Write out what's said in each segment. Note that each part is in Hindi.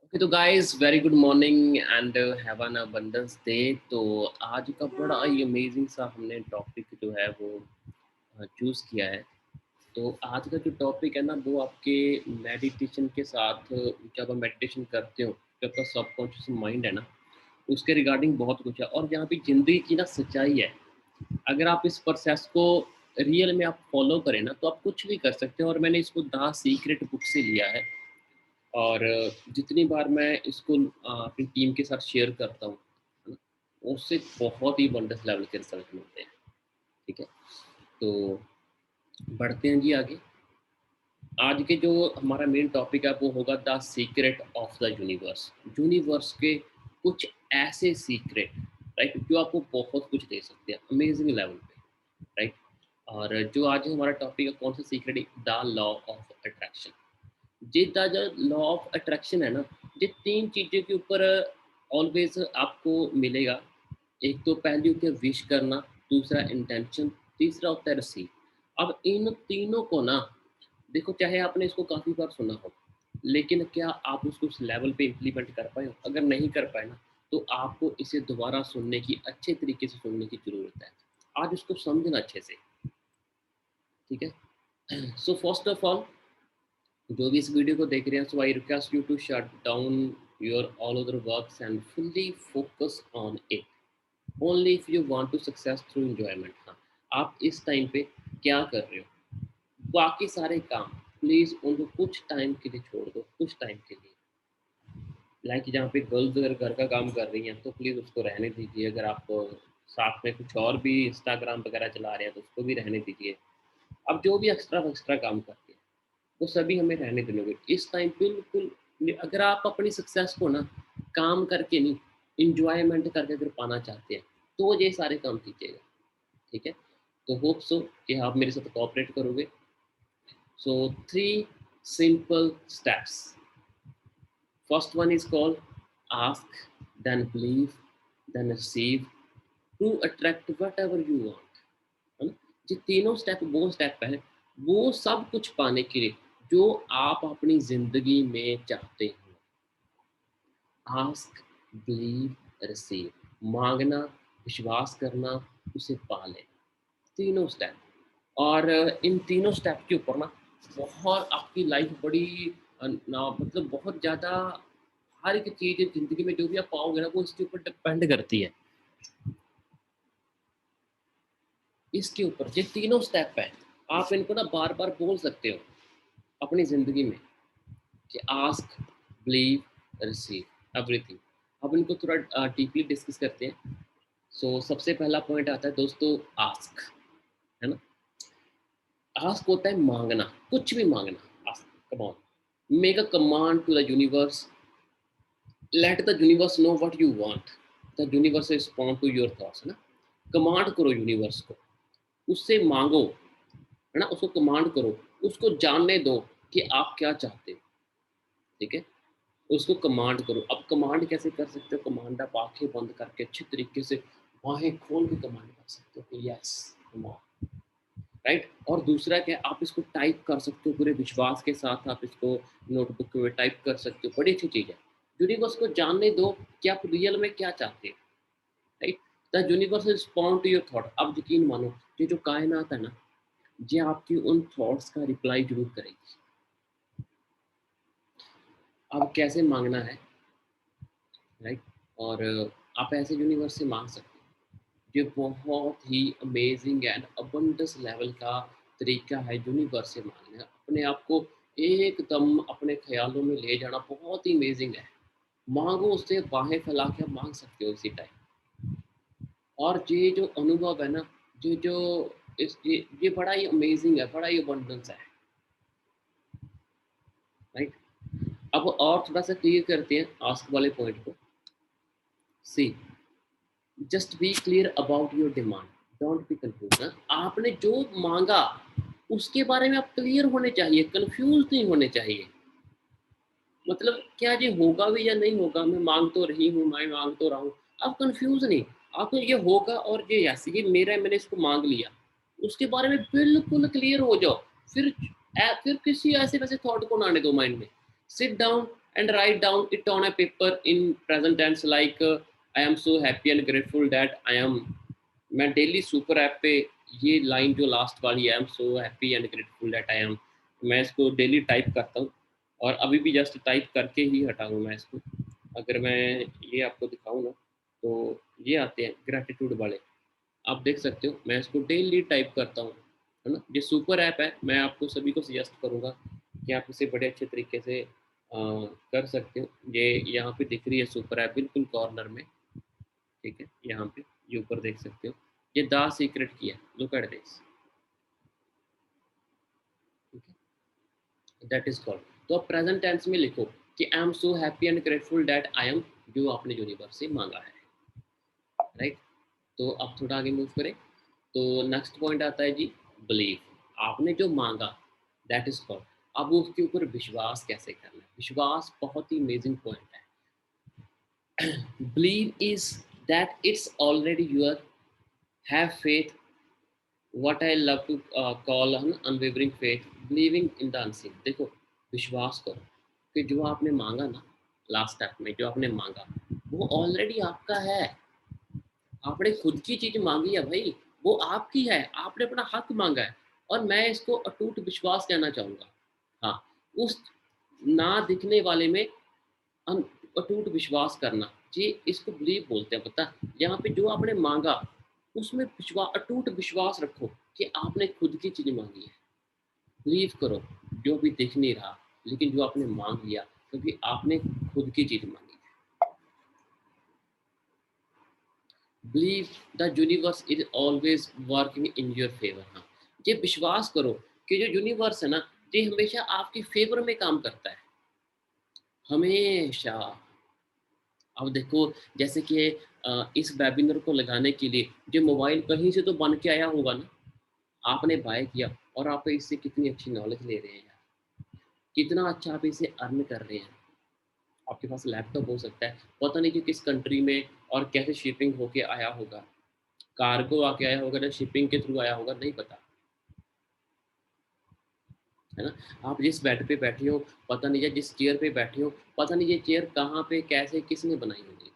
ओके तो guys very good morning and have an abundance day. तो आज का बड़ा ही अमेजिंग सा हमने टॉपिक जो है वो चूज़ किया है। तो आज का जो टॉपिक है ना वो आपके मेडिटेशन के साथ जब आप मेडिटेशन करते हो, जो आपका सबकॉन्शियस माइंड है ना, उसके रिगार्डिंग बहुत कुछ है और यहाँ पे ज़िंदगी की ना सच्चाई है। अगर आप इस प्रोसेस को रियल में आप फॉलो करें ना तो आप कुछ भी कर सकते हो। और मैंने इसको द सीक्रेट बुक से लिया है और जितनी बार मैं इसको अपनी टीम के साथ शेयर करता हूँ, है ना, उससे बहुत ही वंडर्स लेवल के रिजल्ट मिलते हैं। ठीक है, तो बढ़ते हैं जी आगे। आज के जो हमारा मेन टॉपिक है वो होगा the secret of the universe. Universe के कुछ ऐसे सीक्रेट, राइट, जो आपको बहुत कुछ दे सकते हैं अमेजिंग लेवल पे, राइट। और जो आज हमारा टॉपिक है, कौन सा सीक्रेट है, द लॉ ऑफ अट्रैक्शन। जितना जो लॉ ऑफ अट्रैक्शन है ना, ये तीन चीज़ों के ऊपर ऑलवेज आपको मिलेगा। एक तो पहली होती है विश करना, दूसरा इंटेंशन, तीसरा होता है रिसीव। अब इन तीनों को ना देखो, चाहे आपने इसको काफ़ी बार सुना हो, लेकिन क्या आप उसको उस लेवल पे इम्प्लीमेंट कर पाए हो? अगर नहीं कर पाए ना, तो आपको इसे दोबारा सुनने की, अच्छे तरीके से सुनने की ज़रूरत है। आज उसको समझना अच्छे से, ठीक है। सो फर्स्ट ऑफ ऑल, जो भी इस वीडियो को देख रहे हैं, so I request you to shut down your all other works and fully focus on it only if you want to success through enjoyment. हाँ, आप इस टाइम पे क्या कर रहे हो, बाकी सारे काम प्लीज उनको कुछ टाइम के लिए छोड़ दो, कुछ टाइम के लिए। लाइक जहाँ पे गर्ल्स अगर घर का काम कर रही हैं तो प्लीज उसको रहने दीजिए। अगर आप साथ में कुछ और भी इंस्टाग्राम वगैरह चला रहे हैं तो उसको भी रहने दीजिए। अब जो भी एक्स्ट्रा एक्स्ट्रा काम करते हैं वो सभी हमें रहने देने होंगे इस टाइम बिल्कुल। अगर आप अपनी सक्सेस को ना काम करके नहीं, इंजॉयमेंट करके अगर पाना चाहते हैं तो ये सारे काम कीजिएगा। ठीक है, तो होप सो कि आप मेरे साथ कोऑपरेट करोगे। So three simple steps. First one is called ask, then believe, then receive to attract whatever you want, है ना। ये तीनों स्टेप वो स्टेप है, वो सब कुछ पाने के लिए जो आप अपनी जिंदगी में चाहते हो। आस्क, बिलीव, रिसीव, मांगना, विश्वास करना, उसे पा लेना, तीनों स्टेप। और इन तीनों स्टेप के ऊपर ना बहुत आपकी लाइफ बड़ी ना मतलब बहुत ज़्यादा, हर एक चीज़ जिंदगी में जो भी आप पाओगे ना वो इसके ऊपर डिपेंड करती है। इसके ऊपर ये तीनों स्टेप है, आप इनको ना बार बार बोल सकते हो अपनी ज़िंदगी में कि आस्क, बिलीव, रिसीव एवरीथिंग। अब इनको थोड़ा डीपली डिस्कस करते हैं। सो सबसे पहला पॉइंट आता है दोस्तों, आस्क, है ना। आस्क होता है मांगना, कुछ भी मांगना। Ask, come on, make a command to the universe, let the universe know what you want, the universe respond to your thoughts, है ना। कमांड करो यूनिवर्स को, उससे मांगो, है ना, उसको कमांड करो, उसको जानने दो कि आप क्या चाहते हो। ठीक है, उसको कमांड करो। अब कमांड कैसे कर सकते हो, कमांड आप आंखें बंद करके अच्छे तरीके से बाहें खोल के कमांड कर सकते हो कि यस, कम ऑन, राइट। और दूसरा क्या है, आप इसको टाइप कर सकते हो पूरे विश्वास के साथ, आप इसको नोटबुक में टाइप कर सकते हो, बड़ी अच्छी चीज़ है। यूनिवर्स को जानने दो कि आप रियल में क्या चाहते हो, right. The universe respond to your thought. अब यकीन मानो, ये जो कायनात है ना, ये आपकी उन थॉट्स का रिप्लाई जरूर करेगी। अब कैसे मांगना है, राइट। और आप ऐसे यूनिवर्स से मांग सकते हैं। ये बहुत ही अमेजिंग एंड अबंडेंस लेवल का तरीका है यूनिवर्स से मांगने का। अपने आप को एकदम अपने ख्यालों में ले जाना बहुत ही अमेजिंग है। मांगो, उससे बाहें फैला के आप मांग सकते हो इसी टाइम। और ये जो अनुभव है ना, ये जो ये बड़ा ही अमेजिंग है, बड़ा ही अबंडेंस है, राइट। अब और थोड़ा सा क्लियर करते हैं आस्क वाले पॉइंट को। See, just be clear about your demand, don't be confuse. आपने जो मांगा उसके बारे में आप क्लियर होने चाहिए, कंफ्यूज नहीं होने चाहिए। मतलब क्या ये होगा भी या नहीं होगा, मैं मांग तो रही हूँ, मैं मांग तो रहा हूँ, आप कंफ्यूज नहीं। आपको ये होगा और ये ऐसे ये मेरा है, मैंने इसको मांग लिया, उसके बारे में बिल्कुल क्लियर हो जाओ। फिर फिर किसी ऐसे वैसे थॉट को ना आने दो माइंड में Sit down and write down it on a paper in present tense, like I am so happy and grateful that I am. मैं डेली सुपर ऐप पे ये लाइन जो लास्ट वाली है, I am so happy and grateful that I am, मैं इसको डेली टाइप करता हूँ। और अभी भी जस्ट टाइप करके ही हटाऊँ मैं इसको। अगर मैं ये आपको दिखाऊँ ना, तो ये आते हैं ग्रैटिट्यूड वाले, आप देख सकते हो। मैं इसको डेली टाइप करता हूँ, है ना। ये सुपर ऐप है, मैं आपको सभी को सजेस्ट करूँगा कि आप इसे बड़े अच्छे तरीके से कर सकते हो। ये यहाँ पे दिख रही है सुपर ऐप बिल्कुल कॉर्नर में, ठीक है, यहाँ पे ये ऊपर देख सकते हो। ये द सीक्रेट की है, लुक एट दिस, ठीक है, दैट इज कॉल्ड। तो आप प्रेजेंट टेंस में लिखो कि I am so happy and grateful that I am, जो आपने यूनिवर्स से मांगा है, राइट। तो अब थोड़ा आगे मूव करें, तो नेक्स्ट पॉइंट आता है जी बिलीव। आपने जो मांगा, दैट इज कॉल्ड। अब उसके ऊपर विश्वास कैसे करना है। विश्वास बहुत ही अमेजिंग पॉइंट है। Believe is that it's already your, have faith, what I love to call unwavering faith, believing in the unseen. देखो, विश्वास करो कि जो आपने मांगा ना, लास्ट स्टेप में जो आपने मांगा वो ऑलरेडी आपका है। आपने खुद की चीज मांगी है भाई, वो आपकी है, आपने अपना हक मांगा है। और मैं इसको अटूट विश्वास कहना चाहूंगा। हाँ, उस ना दिखने वाले में अटूट विश्वास करना, जी इसको बिलीव बोलते हैं। पता, यहाँ पे जो आपने मांगा उसमें विश्वास, अटूट विश्वास रखो कि आपने खुद की चीज मांगी है। बिलीव करो, जो भी दिख नहीं रहा, लेकिन जो आपने मांग लिया क्योंकि आपने खुद की चीज मांगी। Believe the universe is always working in your favour. हाँ, ये विश्वास करो कि जो यूनिवर्स है ना, ये हमेशा आपके फेवर में काम करता है, हमेशा। अब देखो, जैसे कि इस वेबिनार को लगाने के लिए जो मोबाइल कहीं से तो बन के आया होगा ना, आपने बाय किया और आप इससे कितनी अच्छी नॉलेज ले रहे हैं यार, कितना अच्छा आप इसे अर्न कर रहे हैं। आपके पास लैपटॉप हो सकता है, पता नहीं कि किस कंट्री में और कैसे शिपिंग होके आया होगा, कार्गो आके आया होगा या शिपिंग के थ्रू आया होगा, नहीं पता, है ना। आप जिस बेड पे बैठे हो पता नहीं, या जिस चेयर पे बैठे हो पता नहीं, ये चेयर कहाँ पे कैसे किसने बनाई होगी।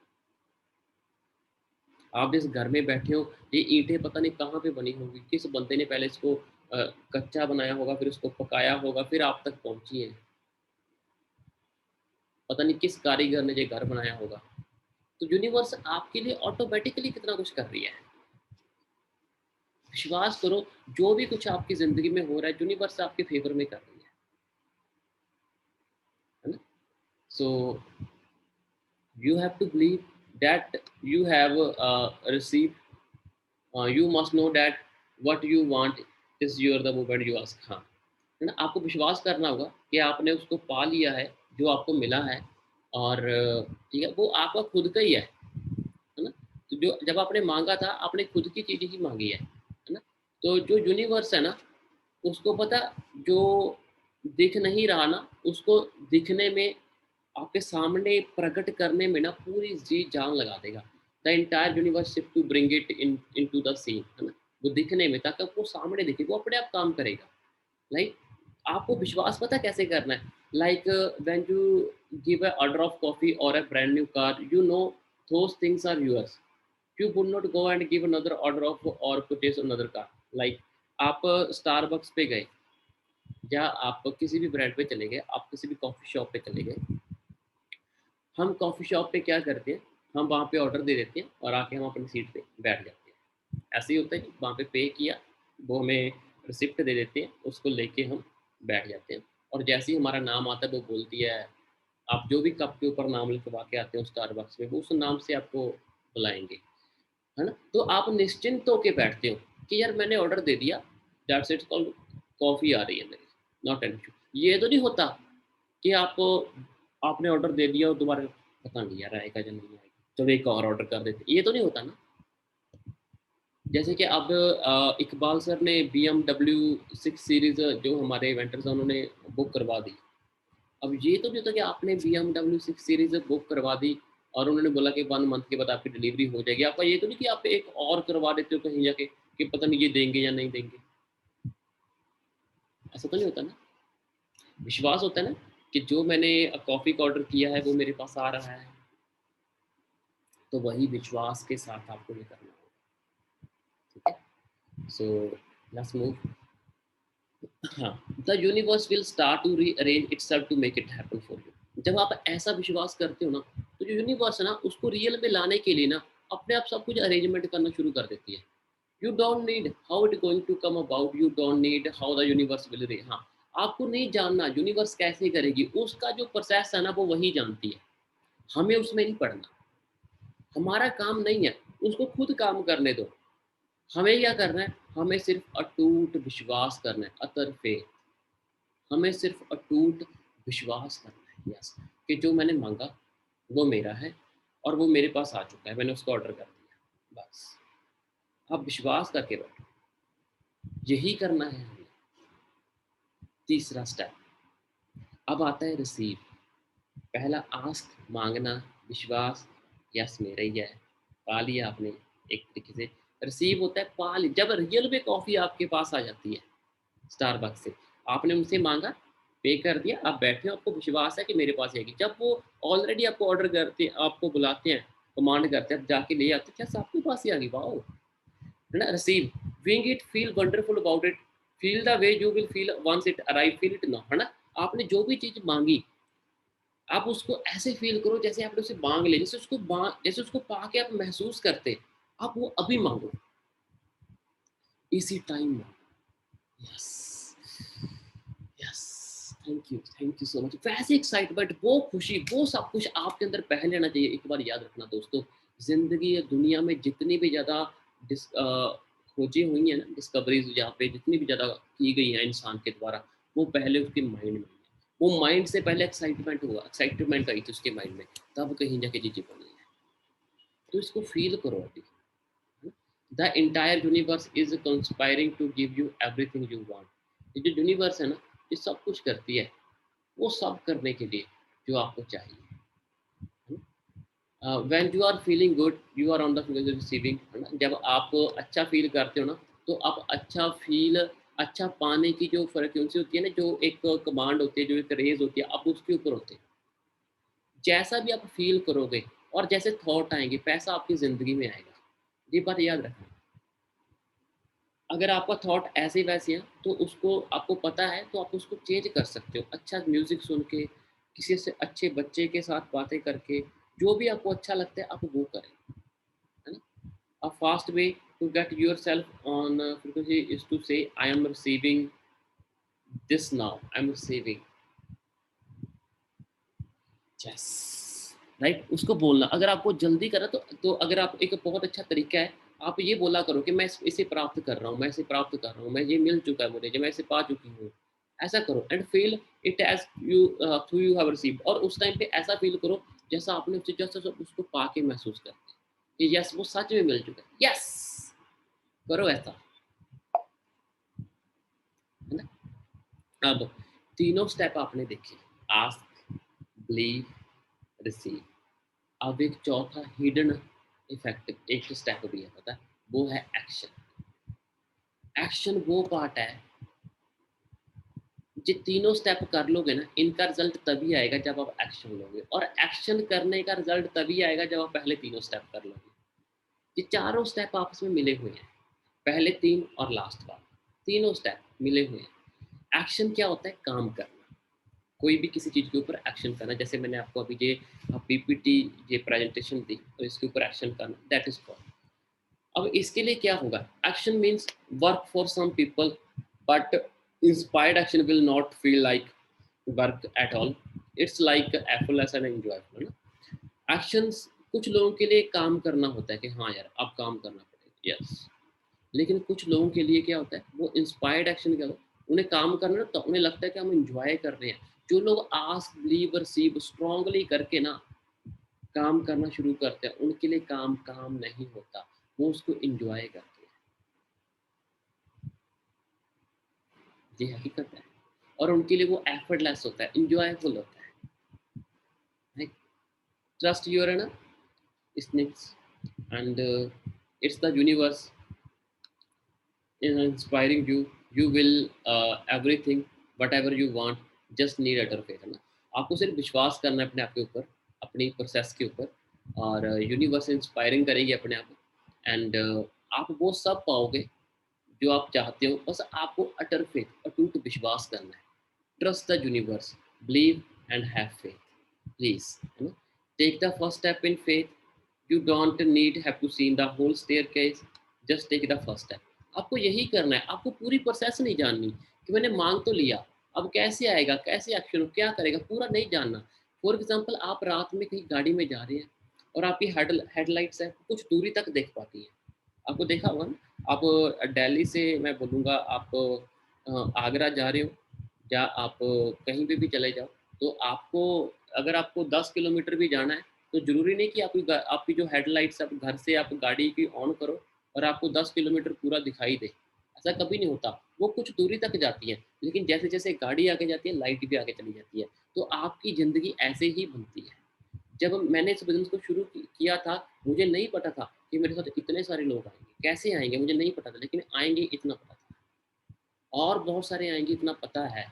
आप जिस घर में बैठे हो, ये ईंटें पता नहीं कहाँ पे बनी होगी, किस बंदे ने पहले इसको कच्चा बनाया होगा, फिर उसको पकाया होगा, फिर आप तक पहुंची है। पता नहीं किस कारीगर ने ये घर बनाया होगा। तो यूनिवर्स आपके लिए ऑटोमेटिकली कितना कुछ कर रही है। विश्वास करो, जो भी कुछ आपकी जिंदगी में हो रहा है यूनिवर्स आपके फेवर में कर रही है ना। सो you have to believe that you have received, you must know that what you want is your the moment you ask। हाँ, है ना, आपको विश्वास करना होगा कि आपने उसको पा लिया है, जो आपको मिला है। और ठीक है, वो आपका खुद का ही है ना। तो जो जब आपने मांगा था, आपने खुद की चीज ही मांगी है ना। तो जो यूनिवर्स है ना, उसको पता, जो दिख नहीं रहा ना, उसको दिखने में, आपके सामने प्रकट करने में ना पूरी जी जान लगा देगा। The entire universe to bring it into the scene, है ना। वो दिखने में, ताकि वो सामने दिखे, वो अपने आप काम करेगा। लाइक आपको विश्वास पता कैसे करना है। Like when you give a order of coffee or a brand new car, you know those things are yours, you would not go and give another order of or purchase another car। like आप स्टारबक्स पे गए, या आप किसी भी ब्रांड पे चले गए, आप किसी भी कॉफी शॉप पे चले गए, हम कॉफ़ी शॉप पे क्या करते हैं, हम वहाँ पे ऑर्डर दे देते हैं और आके हम अपनी सीट पे बैठ जाते हैं। ऐसे ही होता है कि वहाँ पे पे किया, वो हमें रिसिप्ट दे देते हैं, उसको लेके हम बैठ जाते हैं। और जैसे ही हमारा नाम आता है, वो बोलती है, आप जो भी कप के ऊपर नाम लिखवा के आते हो स्टारबक्स में, वो उस नाम से आपको बुलाएंगे, है ना। तो आप निश्चिंत होके बैठते हो कि यार मैंने ऑर्डर दे दिया, दैट्स इट्स कॉल्ड, कॉफ़ी आ रही है मेरी, नॉट एन इशू। ये तो नहीं होता कि आपने ऑर्डर दे दिया और दोबारा पता नहीं यार आएगा या नहीं आएगा, चलो एक और ऑर्डर कर देते, ये तो नहीं होता ना। जैसे कि अब इकबाल सर ने BMW 6 सीरीज जो हमारे इवेंटर्स हैं उन्होंने बुक करवा दी। अब ये तो नहीं होता कि आपने BMW 6 सीरीज बुक करवा दी और उन्होंने बोला कि 1 मंथ के बाद आपकी डिलीवरी हो जाएगी। आपका ये तो नहीं कि आप एक और करवा देते हो कहीं जाके कि पता नहीं ये देंगे या नहीं देंगे, ऐसा तो नहीं होता ना। विश्वास होता है ना कि जो मैंने कॉफ़ी का ऑर्डर किया है वो मेरे पास आ रहा है, तो वही विश्वास के साथ आपको ये करना होगा, ठीक है? So let's move. हाँ, the universe will start to rearrange itself to make it happen for you. जब आप ऐसा विश्वास करते हो ना, तो जो यूनिवर्स है ना, उसको रियल में लाने के लिए ना, अपने आप सब कुछ अरेंजमेंट करना शुरू कर देती है। You don't need how it going to come about, you don't need how the universe will रे हाँ, आपको नहीं जानना यूनिवर्स कैसे करेगी, उसका जो प्रोसेस है ना, वो वही जानती है। हमें उसमें नहीं पड़ना, हमारा काम नहीं है, उसको खुद काम करने दो। हमें क्या करना है? हमें सिर्फ अटूट विश्वास करना है, अतर फेथ। हमें सिर्फ अटूट विश्वास करना है, यस, कि जो मैंने मांगा वो मेरा है और वो मेरे पास आ चुका है, मैंने उसको ऑर्डर कर दिया, बस। आप विश्वास करके बैठो, यही करना है हमें। तीसरा स्टेप अब आता है रिसीव। पहला आस्क, मांगना, विश्वास, यस मेरा ही है, पा लिया आपने। एक तरीके से रिसीव होता है पा ली, जब रियल में कॉफ़ी आपके पास आ जाती है स्टारबक्स से, आपने उनसे माँगा, पे कर दिया, आप बैठे हो, आपको विश्वास है कि मेरे पास आएगी। जब वो ऑलरेडी आपको ऑर्डर करते हैं, आपको बुलाते हैं, कमांड करते हैं, आप जाके ले आते हैं, क्या आपके पास ही आ गई, वाओ! है ना? Receiving it, feel wonderful about it, feel the way you will feel once it arrive, feel it now, है ना? आपने जो भी चीज़ माँगी, आप उसको ऐसे फ़ील करो जैसे आपने उसे माँग ली, जैसे उसको पा के आप महसूस करते, आप वो अभी माँगो, इसी टाइम माँगो। Yes, yes, thank you so much. वैसे एक्साइटमेंट, वो खुशी, वो सब कुछ आपके अंदर पहले आना चाहिए। एक बार याद रखना दोस्तों, ज़िंदगी या दुनिया में जितनी भी ज़्यादा खोजें हुई हैं ना, डिस्कवरीज़ जहाँ पे जितनी भी ज़्यादा की गई हैं इंसान के द्वारा, वो पहले उसके माइंड में हुई है। वो माइंड से पहले एक्साइटमेंट आई थी उसके माइंड में, तब कहीं जाके चीज़ें बनी हैं। तो इसको फ़ील करो अभी। The entire universe is conspiring to give you everything you want. ये जो यूनिवर्स है ना, ये सब कुछ करती है, वो सब करने के लिए जो आपको चाहिए। When you are feeling good, you are on the receiving, है ना? जब आप अच्छा फ़ील करते हो ना, तो आप अच्छा पाने की जो फ्रीक्वेंसी होती है ना, जो एक कमांड होती है, जो एक रेज़ होती है, आप उसके ऊपर होते हैं। जैसा भी आप फ़ील करोगे और जैसे थॉट आएँगे, पैसा आपकी ज़िंदगी में आएगा। ये बात याद रखना। अगर आपका थॉट ऐसे-वैसे है, तो उसको आपको पता है, तो आप उसको चेंज कर सकते हो। अच्छा म्यूज़िक सुन के, किसी से अच्छे बच्चे के साथ बातें करके, जो भी आपको अच्छा लगता है, आप वो करें, है ना? A fast way to get yourself on frequency is to say, "I am receiving this now. I am receiving." Yes, right, उसको बोलना। अगर आपको जल्दी करना, तो अगर आप, एक बहुत अच्छा तरीका है, आप ये बोला करो कि मैं इसे प्राप्त कर रहा हूँ, मैं इसे प्राप्त कर रहा हूँ, मैं ये मिल चुका है मुझे, जो मैं इसे पा चुकी हूँ। ऐसा करो and feel it as you, through you have received, और उस टाइम पे ऐसा फील करो जैसा आपने उसे जैसा उसको पा के महसूस करते कि यस वो सच में मिल चुका है। यस, करो ऐसा, है ना? अब तीनों स्टेप आपने देखे, आस्क, बिलीव, रिसीव। अब एक चौथा हिडन इफेक्ट एक स्टेप भी है, पता है? वो है एक्शन। एक्शन वो पार्ट है, ये तीनों स्टेप कर लोगे ना, इनका रिजल्ट तभी आएगा जब आप एक्शन लोगे, और एक्शन करने का रिजल्ट तभी आएगा जब आप पहले तीनों स्टेप कर लोगे। ये चारों स्टेप आपस में मिले हुए हैं, पहले तीन और लास्ट वाला, तीनों स्टेप मिले हुए हैं। एक्शन क्या होता है? काम करना, कोई भी किसी चीज़ के ऊपर एक्शन करना। जैसे मैंने आपको अभी ये पीपीटी, ये प्रेजेंटेशन दी, तो इसके ऊपर एक्शन करना, दैट इज कॉल्ड। अब इसके लिए क्या होगा? Action means work for some people, but inspired action will not feel like work at all. It's like effortless and enjoyful, है ना? एक्शंस कुछ लोगों के लिए काम करना होता है कि हाँ यार अब काम करना पड़ेगा, यस। लेकिन कुछ लोगों के लिए क्या होता है, वो इंस्पायर्ड एक्शन क्या होता है, उन्हें काम करना तो उन्हें लगता है कि हम इंजॉय कर रहे हैं। जो लोग आस्क, बिलीव, रिसीव स्ट्रांगली करके ना काम करना शुरू करते हैं, उनके लिए काम काम नहीं होता, वो उसको एंजॉय करते हैं। ये हकीकत है, और उनके लिए वो एफर्टलेस होता है, एंजॉयफुल होता है। ट्रस्ट योर, है ना, स्निक्स, and it's the universe in inspiring you, you will everything whatever you want, just need utter faith, है ना? आपको सिर्फ विश्वास करना है अपने आप के ऊपर, अपनी प्रोसेस के ऊपर, और यूनिवर्स इंस्पायरिंग करेगी अपने आप। एंड आप वो सब पाओगे जो आप चाहते हो। बस आपको अटर फेथ, अटूट विश्वास करना है। Trust the universe, believe and have faith, please, है ना। Take the first step in faith. You don't need have to see the whole staircase, just take the first step. आपको यही करना है, आपको पूरी प्रोसेस नहीं जाननी कि मैंने मांग तो लिया, अब कैसे आएगा, कैसे एक्शन हो, क्या करेगा, पूरा नहीं जानना। फॉर एग्जाम्पल, आप रात में कहीं गाड़ी में जा रहे हैं और आपकी हेडलाइट्स है कुछ दूरी तक देख पाती है। आपको देखा होगा ना, आप दिल्ली से मैं बोलूँगा, आप आगरा जा रहे हो या आप कहीं पे भी चले जाओ, तो आपको, अगर आपको 10 किलोमीटर भी जाना है, तो ज़रूरी नहीं कि आपकी जो हेडलाइट्स, आप घर से आप गाड़ी की ऑन करो और आपको 10 किलोमीटर पूरा दिखाई दे। ऐसा कभी नहीं होता, वो कुछ दूरी तक जाती है, लेकिन जैसे-जैसे गाड़ी आगे जाती है, लाइट भी आगे चली जाती है। तो आपकी ज़िंदगी ऐसे ही बनती है। जब मैंने इस बिज़नेस को शुरू किया था, मुझे नहीं पता था कि मेरे साथ इतने सारे लोग आएँगे। कैसे आएँगे मुझे नहीं पता था, लेकिन आएँगे इतना पता था। और बहुत सारे आएँगे इतना पता है,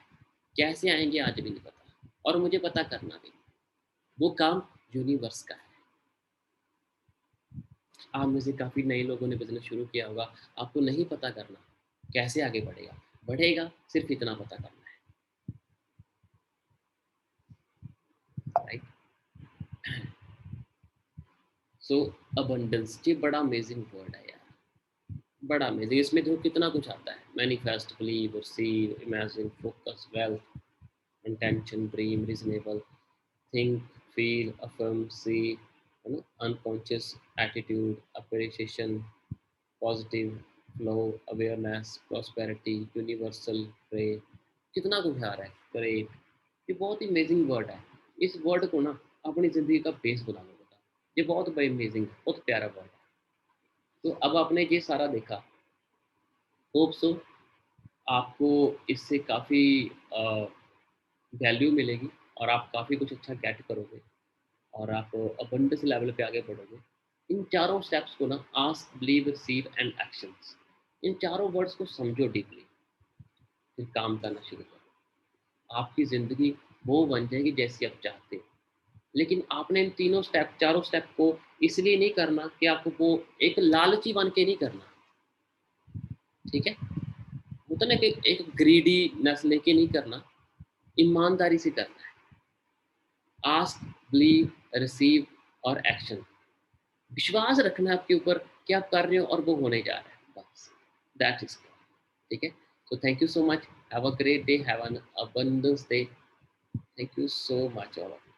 कैसे आएँगे आज भी नहीं पता, और मुझे पता करना भी नहीं। वो काम यूनिवर्स का है। आप में से काफ़ी नए लोगों ने बिज़नेस शुरू किया होगा, आपको नहीं पता करना, कैसे आगे बढ़ेगा। बढ़ेगा, सिर्फ़ इतना पता करना है, राइट? सो अबंडेंस, ये बड़ा अमेज़िंग वर्ड है यार, बड़ा अमेज़िंग। इसमें देखो कितना कुछ आता है। Manifest, believe, receive, imagine, focus, wealth, intention, dream, reasonable, think, feel, affirm, see, है ना, unconscious, attitude, appreciation, positive, flow, awareness, prosperity, universal, pray, कितना कुछ आ रहा है, ग्रेट। ये बहुत ही अमेजिंग वर्ड है। इस वर्ड को ना अपनी ज़िंदगी का बेस बना लो बेटा। ये बहुत अमेजिंग है, बहुत प्यारा वर्ड है। तो अब आपने ये सारा देखा, होप सो आपको इससे काफ़ी वैल्यू मिलेगी, और आप काफ़ी कुछ अच्छा गेट करोगे, और आप अबंडेंस लेवल पे आगे बढ़ोगे। इन चारों स्टेप्स को ना, ask, believe, receive and actions, इन चारों वर्ड्स को समझो डीपली, फिर काम करना शुरू करो। आपकी ज़िंदगी वो बन जाएगी जैसी आप चाहते हो। लेकिन आपने इन तीनों स्टेप, चारों स्टेप को इसलिए नहीं करना कि आपको वो एक लालची बन के नहीं करना, ठीक है? होता ना कि एक ग्रीडीनेस लेके नहीं करना, ईमानदारी से करना है। आस्क, बिलीव, रिसीव और एक्शन। विश्वास रखना है आपके ऊपर कि आप कर रहे हो और वो होने जा रहा है, बस, दैट इज, ठीक है। So thank you so much, have a great day, have an abundance day, thank you so much all of you.